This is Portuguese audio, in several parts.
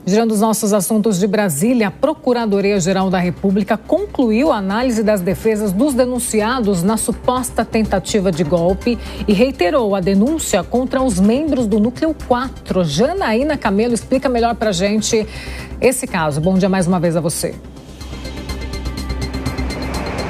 Girando os nossos assuntos de Brasília, a Procuradoria-Geral da República concluiu a análise das defesas dos denunciados na suposta tentativa de golpe e reiterou a denúncia contra os membros do Núcleo 4. Janaína Camelo explica melhor pra gente esse caso. Bom dia mais uma vez a você.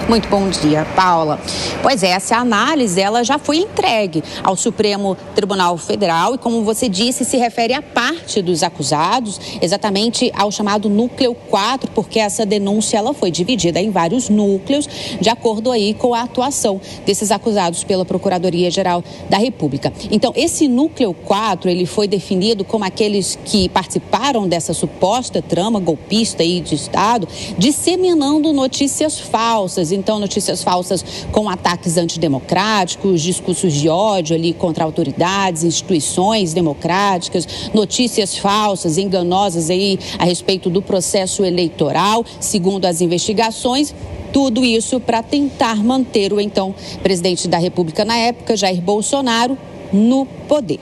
Muito bom dia, Paula. Pois é, essa análise ela já foi entregue ao Supremo Tribunal Federal e, como você disse, se refere à parte dos acusados, exatamente ao chamado Núcleo 4, porque essa denúncia ela foi dividida em vários núcleos, de acordo aí com a atuação desses acusados pela Procuradoria-Geral da República. Então, esse Núcleo 4, ele foi definido como aqueles que participaram dessa suposta trama golpista aí de Estado, disseminando notícias falsas. Então, notícias falsas com ataques antidemocráticos, discursos de ódio ali contra autoridades, instituições democráticas, notícias falsas, enganosas aí a respeito do processo eleitoral, segundo as investigações. Tudo isso para tentar manter o então presidente da República na época, Jair Bolsonaro, no poder.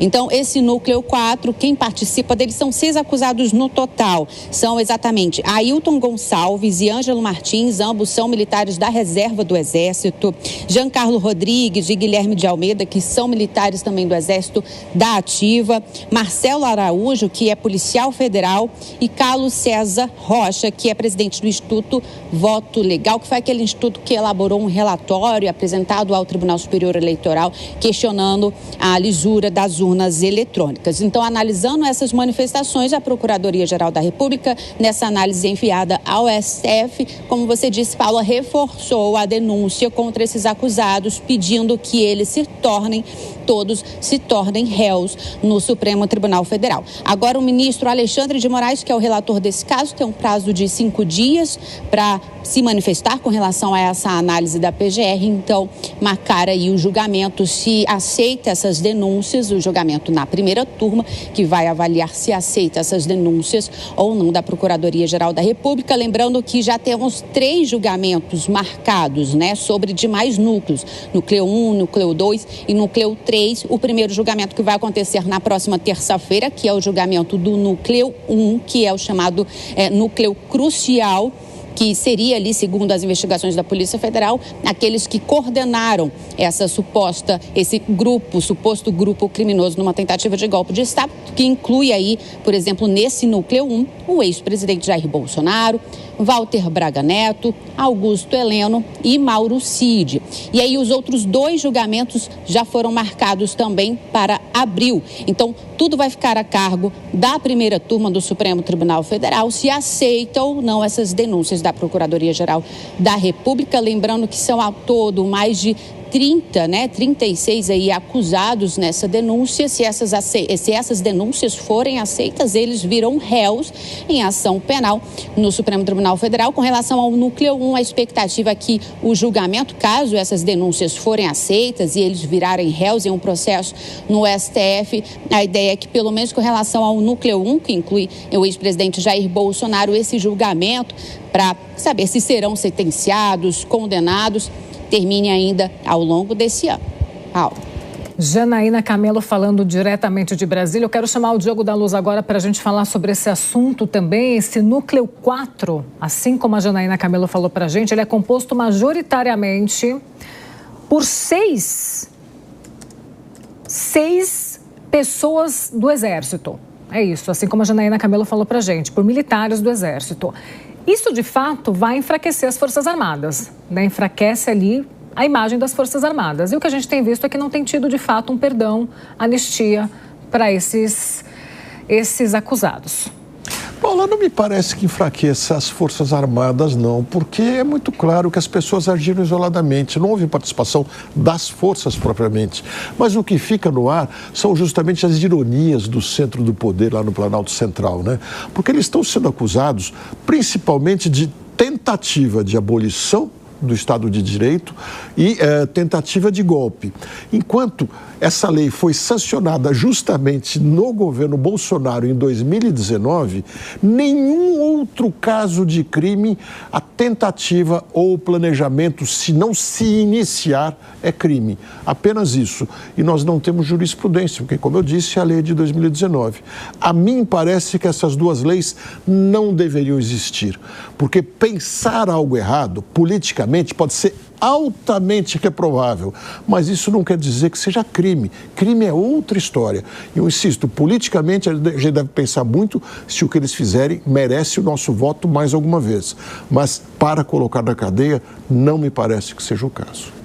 Então, esse Núcleo 4, quem participa dele são 6 acusados no total. São exatamente Ailton Gonçalves e Ângelo Martins, ambos são militares da Reserva do Exército. Giancarlo Rodrigues e Guilherme de Almeida, que são militares também do Exército da Ativa. Marcelo Araújo, que é policial federal. E Carlos César Rocha, que é presidente do Instituto Voto Legal, que foi aquele instituto que elaborou um relatório apresentado ao Tribunal Superior Eleitoral, questionando a lisura das urnas eletrônicas. Então, analisando essas manifestações, a Procuradoria-Geral da República, nessa análise enviada ao STF, como você disse, Paula, reforçou a denúncia contra esses acusados, pedindo que eles todos se tornem réus no Supremo Tribunal Federal. Agora, o ministro Alexandre de Moraes, que é o relator desse caso, tem um prazo de 5 dias para se manifestar com relação a essa análise da PGR, então marcar aí o julgamento, se aceita essas denúncias, o julgamento na primeira turma, que vai avaliar se aceita essas denúncias ou não da Procuradoria-Geral da República. Lembrando que já temos 3 julgamentos marcados, sobre demais núcleos, Núcleo 1, Núcleo 2 e Núcleo 3. O primeiro julgamento que vai acontecer na próxima terça-feira, que é o julgamento do Núcleo 1, que é o chamado núcleo crucial, que seria ali, segundo as investigações da Polícia Federal, aqueles que coordenaram suposto grupo criminoso numa tentativa de golpe de Estado, que inclui aí, por exemplo, nesse Núcleo 1, o ex-presidente Jair Bolsonaro, Walter Braga Neto, Augusto Heleno e Mauro Cid. E aí os outros 2 julgamentos já foram marcados também para abril. Então, tudo vai ficar a cargo da primeira turma do Supremo Tribunal Federal, se aceita ou não essas denúncias da Procuradoria-Geral da República. Lembrando que são ao todo mais de 36 aí acusados nessa denúncia. Se essas denúncias forem aceitas, eles virão réus em ação penal no Supremo Tribunal Federal. Com relação ao Núcleo 1, a expectativa é que o julgamento, caso essas denúncias forem aceitas e eles virarem réus em um processo no STF, a ideia é que, pelo menos com relação ao Núcleo 1, que inclui o ex-presidente Jair Bolsonaro, esse julgamento, para saber se serão sentenciados, condenados, termine ainda ao longo desse ano. Paulo. Janaína Camelo falando diretamente de Brasília. Eu quero chamar o Diogo da Luz agora para a gente falar sobre esse assunto também, esse Núcleo 4, assim como a Janaína Camelo falou para a gente, ele é composto majoritariamente por 6 pessoas do Exército. É isso, assim como a Janaína Camelo falou para a gente, por militares do Exército. Isso, de fato, vai enfraquecer as Forças Armadas, Enfraquece ali a imagem das Forças Armadas. E o que a gente tem visto é que não tem tido, de fato, um perdão, anistia para esses acusados. Paula, não me parece que enfraqueça as Forças Armadas, não, porque é muito claro que as pessoas agiram isoladamente, não houve participação das forças propriamente. Mas o que fica no ar são justamente as ironias do centro do poder lá no Planalto Central, Porque eles estão sendo acusados principalmente de tentativa de abolição do Estado de Direito e tentativa de golpe. Enquanto essa lei foi sancionada justamente no governo Bolsonaro em 2019, nenhum outro caso de crime, a tentativa ou o planejamento, se não se iniciar, é crime. Apenas isso. E nós não temos jurisprudência, porque, como eu disse, a lei é de 2019. A mim parece que essas duas leis não deveriam existir, porque pensar algo errado, politicamente, pode ser altamente reprovável, mas isso não quer dizer que seja crime. Crime é outra história. Eu insisto, politicamente a gente deve pensar muito se o que eles fizerem merece o nosso voto mais alguma vez. Mas para colocar na cadeia, não me parece que seja o caso.